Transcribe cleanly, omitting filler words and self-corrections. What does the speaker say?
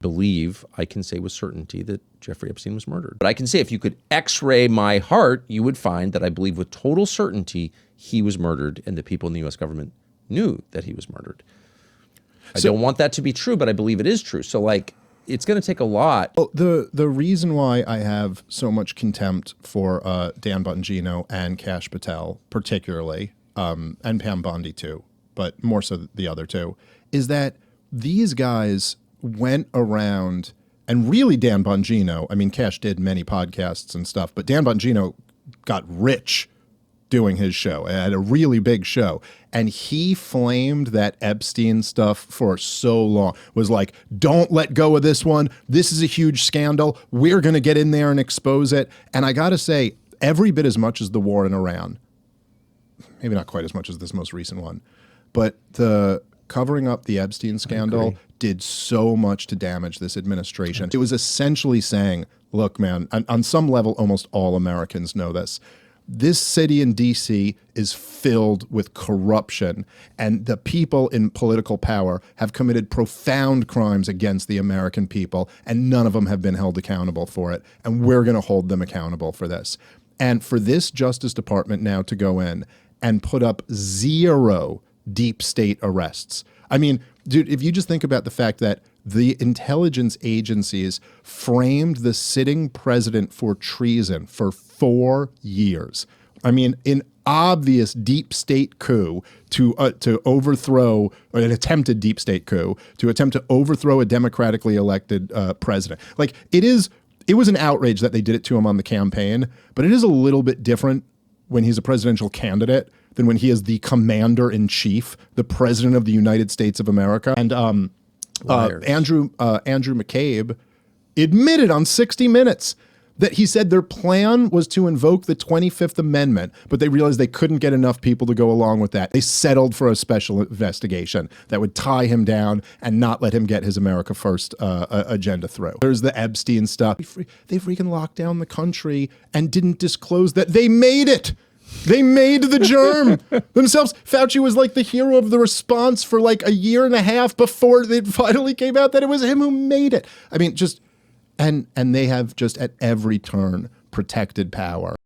believe I can say with certainty that Jeffrey Epstein was murdered. But I can say if you could x-ray my heart, you would find that I believe with total certainty he was murdered and the people in the U.S. government knew that he was murdered. I don't want that to be true, but I believe it is true. So, like, it's going to take a lot. Well, the reason why I have so much contempt for Dan Bongino and Kash Patel particularly, and Pam Bondi too, but more so the other two, is that these guys went around, and really Dan Bongino, I mean, Kash did many podcasts and stuff, but Dan Bongino got rich doing his show, had a really big show. And he flamed that Epstein stuff for so long. Was like, don't let go of this one. This is a huge scandal. We're going to get in there and expose it. And I got to say, every bit as much as the war in Iran, maybe not quite as much as this most recent one, but the covering up the Epstein scandal did so much to damage this administration. It was essentially saying, look, man, on some level, almost all Americans know this. This city in D.C. is filled with corruption, and the people in political power have committed profound crimes against the American people, and none of them have been held accountable for it, and we're going to hold them accountable for this. And for this Justice Department now to go in and put up 0 deep state arrests. I mean, dude, if you just think about the fact that the intelligence agencies framed the sitting president for treason for 4 years. I mean, an obvious deep state coup to overthrow, or an attempted deep state coup to attempt to overthrow a democratically elected president. Like, it was an outrage that they did it to him on the campaign, but it is a little bit different when he's a presidential candidate than when he is the commander-in-chief, the president of the United States of America. And Andrew McCabe admitted on 60 Minutes that he said their plan was to invoke the 25th Amendment, but they realized they couldn't get enough people to go along with that. They settled for a special investigation that would tie him down and not let him get his America First agenda through. There's the Epstein stuff. They freaking locked down the country and didn't disclose that they made it. They made the germ themselves. Fauci was like the hero of the response for like a year and a half before it finally came out that it was him who made it. I mean, just, and they have just at every turn protected power.